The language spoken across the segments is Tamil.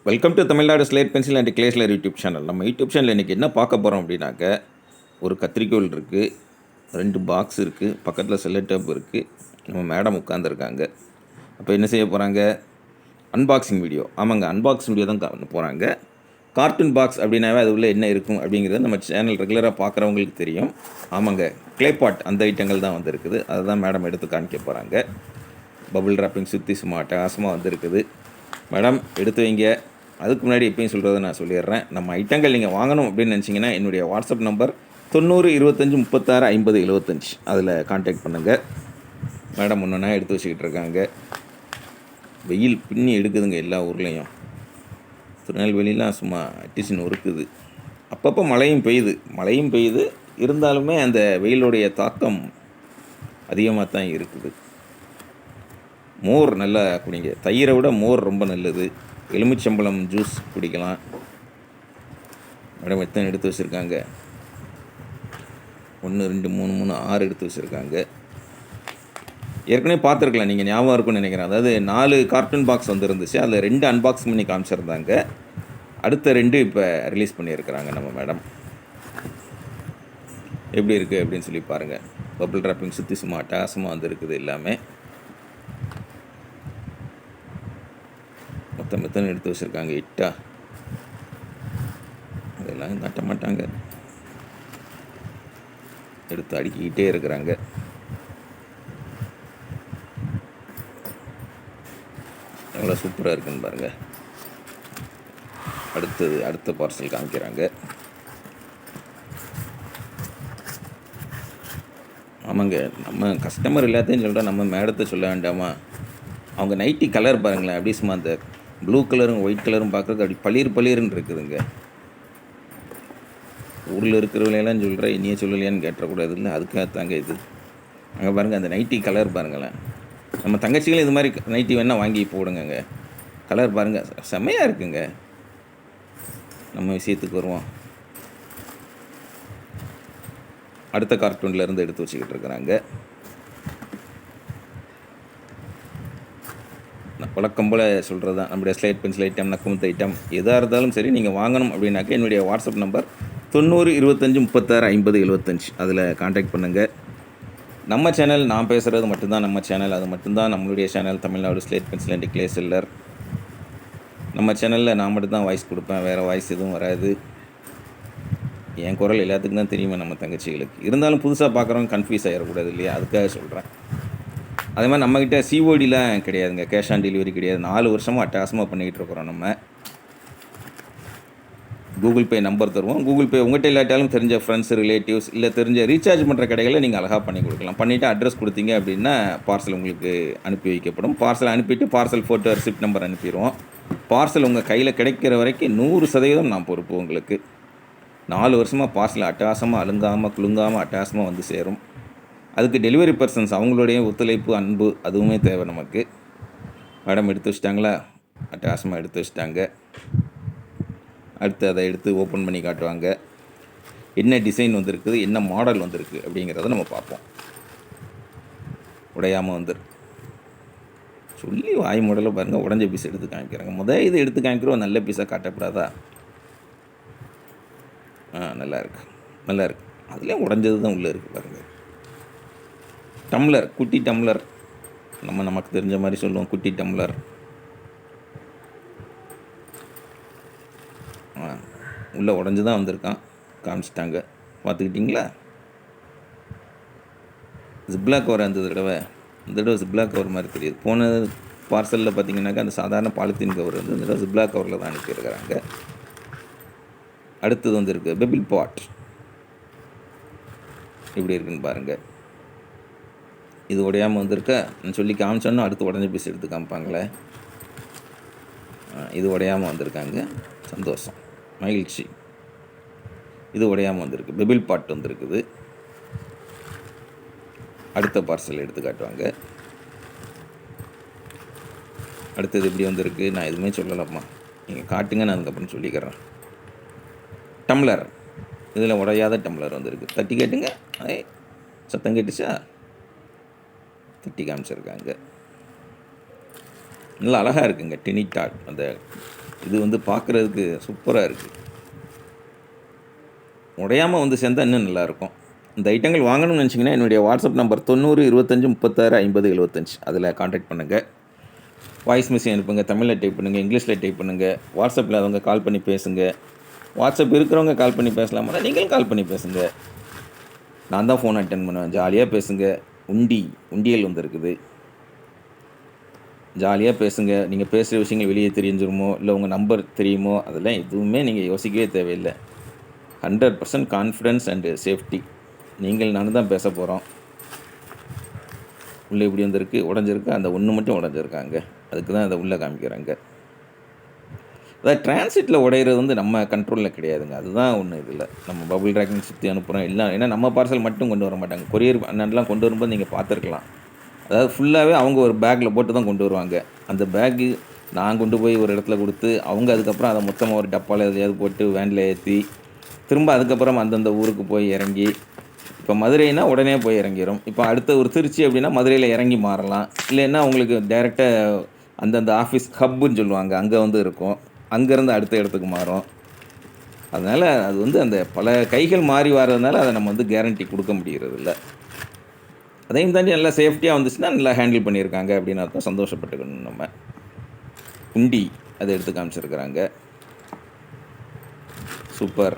Welcome to Tamil Nadu slate pencil and கிளேஸ்லர் யூடியூப் சேனல். நம்ம யூடியூப் சேனல் இன்றைக்கி என்ன பார்க்க போகிறோம் அப்படின்னாக்க, ஒரு கத்திரிக்கோல் இருக்குது, 2 பாக்ஸ் இருக்குது, பக்கத்தில் செல்லோ டேப் இருக்குது, நம்ம மேடம் உட்காந்துருக்காங்க. அப்போ என்ன செய்ய போகிறாங்க? Unboxing video. ஆமாங்க, அன்பாக்சிங் வீடியோ தான் பண்ண போகிறாங்க. கார்ட்டூன் பாக்ஸ் அப்படின்னாவே அது உள்ளே என்ன இருக்கும் அப்படிங்கிறது நம்ம சேனல் ரெகுலராக பார்க்குறவங்களுக்கு தெரியும். ஆமாங்க, க்ளே பாட் அந்த ஐட்டங்கள் தான் வந்திருக்குது. அதை தான் மேடம் எடுத்து காமிக்க போகிறாங்க. பபுள் ராப்பிங் சுற்றி சும்மா அட்டகாசமாக வந்திருக்குது. மேடம் எடுத்து வைங்க. அதுக்கு முன்னாடி எப்பயும் சொல்கிறத நான் சொல்லிடுறேன். நம்ம ஐட்டங்கள் நீங்கள் வாங்கணும் அப்படின்னு நினச்சிங்கன்னா என்னுடைய வாட்ஸ்அப் நம்பர் 90 25 36 50 75 அதில் கான்டாக்ட் பண்ணுங்கள். மேடம் ஒன்றுனா எடுத்து வச்சுக்கிட்டு இருக்காங்க. வெயில் பின்னி எடுக்குதுங்க எல்லா ஊர்லேயும். திருநெல்வேலிலாம் சும்மா அட்டிசின் ஒருக்குது. அப்பப்போ மழையும் பெய்யுது. இருந்தாலுமே அந்த வெயிலுடைய தாக்கம் அதிகமாக தான் இருக்குது. மோர் நல்லா குடிங்க. தயிரை விட மோர் ரொம்ப நல்லது. எலுமிச்சம்பழம் ஜூஸ் குடிக்கலாம். மேடம் எத்தனை எடுத்து வச்சுருக்காங்க? 1 2 3 3 6 எடுத்து வச்சுருக்காங்க. ஏற்கனவே பார்த்துருக்கலாம், நீங்கள் ஞாபகம் இருக்குன்னு நினைக்கிறேன். அதாவது 4 கார்ட்டூன் பாக்ஸ் வந்துருந்துச்சு. அதில் 2 அன்பாக்ஸ் பண்ணி காமிச்சிருந்தாங்க. அடுத்த 2 இப்போ ரிலீஸ் பண்ணியிருக்கிறாங்க நம்ம மேடம். எப்படி இருக்குது அப்படின்னு சொல்லி பாருங்கள். பபிள் ராப்பிங் சுற்றி சும்மா அட்டகாசமாக வந்துருக்குது எல்லாமே. மொத்தம் எடுத்து வச்சுருக்காங்க 8. அதெல்லாம் காட்ட மாட்டாங்க, எடுத்து அடுக்கிக்கிட்டே இருக்கிறாங்க. எவ்வளோ சூப்பராக இருக்குன்னு பாருங்கள். அடுத்த பார்சல் காமிக்கிறாங்க. ஆமாங்க, நம்ம கஸ்டமர் எல்லாத்தையும் சொல்கிறோம், நம்ம மேடத்தை சொல்ல வேண்டாமா? அவங்க நைட்டி கலர் பாருங்களேன், அப்படி சும்மா அந்த ப்ளூ கலரும் ஒயிட் கலரும் பார்க்குறதுக்கு அப்படி பளிர்னு இருக்குதுங்க. ஊரில் இருக்கிறவங்களெல்லாம் சொல்கிறேன், இனியே சொல்லலையான்னு கேட்டக்கூடாது இல்லை, அதுக்காகத்தாங்க இது. அங்கே பாருங்கள், அந்த நைட்டி கலர் பாருங்களேன். நம்ம தங்கச்சிகளும் இது மாதிரி நைட்டி வேணால் வாங்கி போடுங்க. கலர் பாருங்கள், செம்மையாக இருக்குங்க. நம்ம விஷயத்துக்கு வருவோம். அடுத்த கார்ட்டூன்லேருந்து எடுத்து வச்சுக்கிட்டு இருக்கிறாங்க. வழக்கம் போல் சொல்கிறது தான், நம்முடைய ஸ்லேட் பென்சில் ஐட்டம், நக்குமுத்து ஐட்டம் எதாக இருந்தாலும் சரி, நீங்கள் வாங்கணும் அப்படின்னாக்க என்னுடைய வாட்ஸ்அப் நம்பர் 90 25 36 50 75 அதில் கான்டாக்ட் பண்ணுங்கள். நம்ம சேனல், நான் பேசுகிறது மட்டும்தான் நம்ம சேனல், அது மட்டும்தான் நம்மளுடைய channel, Tamil Nadu slate pencil and clay seller. நம்ம சேனலில் நான் மட்டும்தான் வாய்ஸ் கொடுப்பேன், வேறு வாய்ஸ் எதுவும் வராது. என் குரல் எல்லாத்துக்கும் தான் தெரியுமே நம்ம தங்கச்சிகளுக்கு. இருந்தாலும் புதுசாக பார்க்குறவங்க கன்ஃபியூஸ் ஆகிடக்கூடாது இல்லையா, அதுக்காக சொல்கிறேன். அதே மாதிரி நம்மக்கிட்ட சிஓடிலாம் கிடையாதுங்க, கேஷ் ஆன் டெலிவரி கிடையாது. 4 வருஷமாக அட்டகாசமாக பண்ணிக்கிட்டு இருக்கிறோம். நம்ம கூகுள் பே நம்பர் தருவோம். கூகுள் பே உங்கள்கிட்ட இல்லாட்டாலும் தெரிஞ்ச ஃப்ரெண்ட்ஸ், ரிலேட்டிவ்ஸ் இல்லை தெரிஞ்ச ரீசார்ஜ் பண்ணுற கடைகளில் நீங்கள் அழகாக பண்ணி கொடுக்கலாம். பண்ணிவிட்டு அட்ரஸ் கொடுத்தீங்க அப்படின்னா பார்சல் உங்களுக்கு அனுப்பி வைக்கப்படும். பார்சல் அனுப்பிட்டு பார்சல் ஃபோட்டோ, ரிசிப்ட் நம்பர் அனுப்பிடுவோம். பார்சல் உங்கள் கையில் கிடைக்கிற வரைக்கும் 100% நான் பொறுப்பு உங்களுக்கு. 4 வருஷமாக பார்சல் அட்டகாசமாக அழுங்காமல் குலுங்காமல் அட்டகாசமாக வந்து சேரும். அதுக்கு டெலிவரி பர்சன்ஸ் அவங்களுடைய ஒத்துழைப்பு, அன்பு அதுவுமே தேவை நமக்கு. மேடம் எடுத்து வச்சிட்டாங்களா? அட்டகாசமாக எடுத்து வச்சிட்டாங்க. அடுத்து அதை எடுத்து ஓப்பன் பண்ணி காட்டுவாங்க. என்ன டிசைன் வந்திருக்குது, என்ன மாடல் வந்திருக்கு அப்படிங்கிறத நம்ம பார்ப்போம். உடையாமல் சொல்லி வாய் மாடலை பாருங்கள். உடஞ்ச பீஸ் எடுத்து காமிக்கிறாங்க. இது எடுத்து காமிக்கிறோம், நல்ல பீஸாக காட்டப்படாதா? நல்லா இருக்கு. அதுலேயும் உடஞ்சது தான் உள்ளே இருக்குது பாருங்கள். டம்ளர், குட்டி டம்ளர். நமக்கு தெரிஞ்ச மாதிரி சொல்லுவோம், குட்டி டம்ளர். உள்ளே உடஞ்சி தான் வந்திருக்கான், காமிச்சிட்டாங்க. பார்த்துக்கிட்டிங்களா? ஜிப்லாக் கவர் அந்த தடவை ஜிப்லாக் கவர் மாதிரி தெரியுது. போன பார்சலில் பார்த்தீங்கன்னாக்கா அந்த சாதாரண பாலித்தீன் கவர் வந்து இந்த தடவை ஜிப்லாக் கவரில் தான் அனுப்பியிருக்கிறாங்க. அடுத்தது வந்துருக்கு பெபிள் பாட். இப்படி இருக்குன்னு பாருங்கள். இது உடையாமல் வந்திருக்க நான் சொல்லி காமிச்சோன்னா அடுத்து உடஞ்ச பீஸ் எடுத்து காமிப்பாங்களே. இது உடையாமல் வந்திருக்காங்க, சந்தோஷம், மகிழ்ச்சி. இது உடையாமல் வந்திருக்கு, பெபிள் பாட் வந்திருக்குது. அடுத்த பார்சல் எடுத்து காட்டுவாங்க. அடுத்தது இப்படி வந்திருக்கு. நான் எதுவுமே சொல்லலாமா, நீங்கள் காட்டுங்க, நான் அதுக்கப்புறம் சொல்லிக்கிறேன். டம்ளர், இதில் உடையாத டம்ளர் வந்திருக்கு. தட்டி கேட்டுங்க. சத்தம் கேட்டுச்சா? தட்டி காமிச்சிருக்காங்க. நல்லா அழகாக இருக்குங்க. டினிட்டாட் அந்த இது வந்து பார்க்குறதுக்கு சூப்பராக இருக்குது. உடையாமல் வந்து சேர்ந்தா இன்னும் நல்லாயிருக்கும். இந்த ஐட்டங்கள் வாங்கணும்னு நினச்சிங்கன்னா என்னுடைய வாட்ஸ்அப் நம்பர் 90 25 36 50 75 அதில் கான்டாக்ட் பண்ணுங்கள். வாய்ஸ் மெசேஜ் அனுப்புங்க. தமிழில் டைப் பண்ணுங்கள், இங்கிலீஷில் டைப் பண்ணுங்கள். வாட்ஸ்அப்பில் அவங்க கால் பண்ணி பேசுங்க. வாட்ஸ்அப் இருக்கிறவங்க கால் பண்ணி பேசலாமா, நீங்களும் கால் பண்ணி பேசுங்க. நான் தான் ஃபோன் அட்டென்ட் பண்ணுவேன். ஜாலியாக பேசுங்க. உண்டியல் வந்துருக்குது. ஜாலியாக பேசுங்க. நீங்கள் பேசுகிற விஷயங்கள் வெளியே தெரிஞ்சிருமோ, இல்லை உங்கள் நம்பர் தெரியுமோ, அதெல்லாம் எதுவுமே நீங்கள் யோசிக்கவே தேவையில்லை. 100% கான்ஃபிடன்ஸ் அண்டு சேஃப்டி. நீங்கள் நானும் தான் பேச போகிறோம். உள்ளே இப்படி வந்திருக்கு, உடஞ்சிருக்கு. அந்த ஒன்று மட்டும் உடஞ்சிருக்காங்க. அதுக்கு தான் அதை உள்ளே காமிக்கிறாங்க. அதாவது டிரான்சிட்டில் உடையிறது வந்து நம்ம கண்ட்ரோலில் கிடையாதுங்க. அதுதான் ஒன்று இதில். நம்ம பபுள் ட்ராக்கிங் சுற்றி அனுப்புகிறோம் எல்லாம். ஏன்னா நம்ம பார்சல் மட்டும் கொண்டு வர மாட்டாங்க. கொரியர் அண்ணன்லாம் கொண்டு வரும்போது நீங்கள் பார்த்துருக்கலாம். அதாவது ஃபுல்லாகவே அவங்க ஒரு பேக்கில் போட்டு தான் கொண்டு வருவாங்க. அந்த பேக்கு நான் கொண்டு போய் ஒரு இடத்துல கொடுத்து, அவங்க அதுக்கப்புறம் அதை மொத்தமாக ஒரு டப்பாவில் எதையாவது போட்டு வேனில் ஏற்றி, திரும்ப அதுக்கப்புறம் அந்தந்த ஊருக்கு போய் இறங்கி, இப்போ மதுரைனா உடனே போய் இறங்கிடும். இப்போ அடுத்த ஒரு திருச்சி அப்படின்னா மதுரையில் இறங்கி மாறலாம். இல்லைன்னா உங்களுக்கு டைரெக்டாக அந்தந்த ஆஃபீஸ் ஹப்புன்னு சொல்லுவாங்க, அங்கே வந்து இருக்கும். அங்கேருந்து அடுத்த இடத்துக்கு மாறும். அதனால் அது வந்து அந்த பல கைகள் மாறி வர்றதுனால அதை நம்ம வந்து கேரண்டி கொடுக்க முடியறதில்ல. அதையும் தாண்டி நல்லா சேஃப்டியாக வந்துச்சுன்னா நல்லா ஹேண்டில் பண்ணியிருக்காங்க அப்படின்னு அர்த்தம். சந்தோஷப்பட்டுக்கணும் நம்ம. உண்டி அதை எடுத்து காமிச்சிருக்கிறாங்க. சூப்பர்,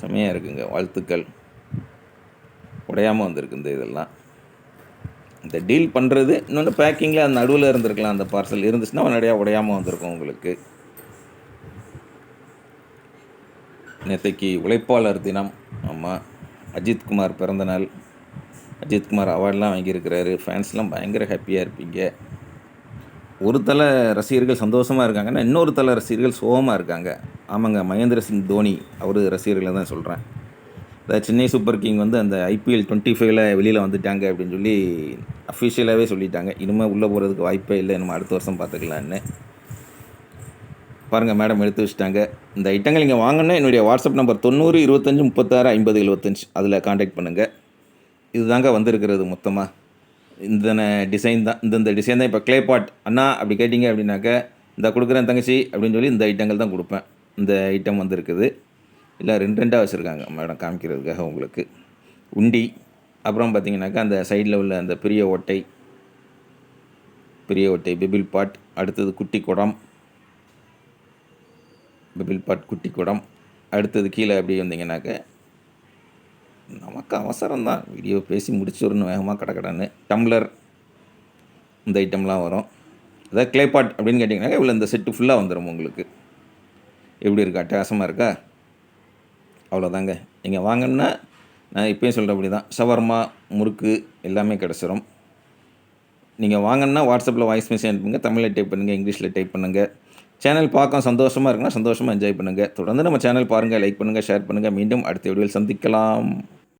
செம்மையாக இருக்குங்க. வாழ்த்துக்கள். உடையாமல் வந்திருக்கு இந்த இதெல்லாம். இந்த டீல் பண்ணுறது இன்னொன்று பேக்கிங்கில் அந்த நடுவில் இருந்திருக்கலாம். அந்த பார்சல் இருந்துச்சுன்னா நிறையா உடையாமல் வந்திருக்கும் உங்களுக்கு. நேற்றைக்கு உழைப்பாளர் தினம். ஆமாம், அஜித்குமார் பிறந்தநாள். அஜித்குமார் அவார்டெலாம் வாங்கியிருக்கிறாரு. ஃபேன்ஸ்லாம் பயங்கர ஹாப்பியாக இருப்பீங்க. ஒரு தலை ரசிகர்கள் சந்தோஷமாக இருக்காங்கன்னா, இன்னொரு தலை ரசிகர்கள் சோகமாக இருக்காங்க. ஆமாங்க, மகேந்திர சிங் தோனி அவர் ரசிகர்களை தான் சொல்கிறேன். அதாவது சென்னை சூப்பர் கிங் வந்து அந்த IPL 25ல் வெளியில் வந்துட்டாங்க அப்படின்னு சொல்லி அஃபிஷியலாகவே சொல்லிட்டாங்க. இனிமேல் உள்ளே போகிறதுக்கு வாய்ப்பே இல்லை, நம்ம அடுத்த வருஷம் பார்த்துக்கலான்னு. பாருங்கள், மேடம் எடுத்து வச்சுட்டாங்க. இந்த ஐட்டங்கள் நீங்கள் வாங்கினா என்னுடைய வாட்ஸ்அப் நம்பர் 90 25 36 50 75 அதில் கான்டாக்ட் பண்ணுங்கள். இது தாங்க வந்திருக்கிறது மொத்தமாக. இந்த டிசைன் தான், இந்த டிசைன் தான். இப்போ க்ளே பாட் அண்ணா அப்படி கேட்டிங்க அப்படின்னாக்க, இந்த கொடுக்குறேன் தங்கச்சி அப்படின்னு சொல்லி இந்த ஐட்டங்கள் தான் கொடுப்பேன். இந்த ஐட்டம் வந்திருக்குது. இல்லை ரெண்டாக வச்சுருக்காங்க மேடம் காமிக்கிறதுக்காக உங்களுக்கு. உண்டி, அப்புறம் பார்த்திங்கனாக்கா அந்த சைடில் உள்ள அந்த பெரிய ஓட்டை பெபிள் பாட். அடுத்தது குட்டி குடம், பெபிள் பாட் குட்டி குடம். அடுத்தது கீழே அப்படி வந்தீங்கன்னாக்க, நமக்கு அவசரம் தான், வீடியோ பேசி முடிச்சிடணும் வேகமாக கடக்கடன்னு. டம்ளர், இந்த ஐட்டம்லாம் வரும். அதாவது க்ளே பாட் அப்படின்னு கேட்டிங்கனாக்கா இவ்வளோ இந்த செட்டு ஃபுல்லாக வந்துடும் உங்களுக்கு. எப்படி இருக்கா? அட்டகாசமாக இருக்கா? அவ்வளோதாங்க. நீங்கள் வாங்கினா நான் இப்போயும் சொல்கிறபடி தான், ஷவர்மா, முறுக்கு எல்லாமே கிடச்சிரும். நீங்கள் வாங்கினா வாட்ஸ்அப்பில் வாய்ஸ் மெசேஜ் அனுப்புங்க. தமிழில் டைப் பண்ணுங்கள், இங்கிலீஷில் டைப் பண்ணுங்கள். சேனல் பார்க்க சந்தோஷமாக இருக்குன்னா சந்தோஷமாக என்ஜாய் பண்ணுங்கள். தொடர்ந்து நம்ம சேனல் பாருங்கள், லைக் பண்ணுங்கள், ஷேர் பண்ணுங்கள். மீண்டும் அடுத்த வீடியோவில் சந்திக்கலாம்.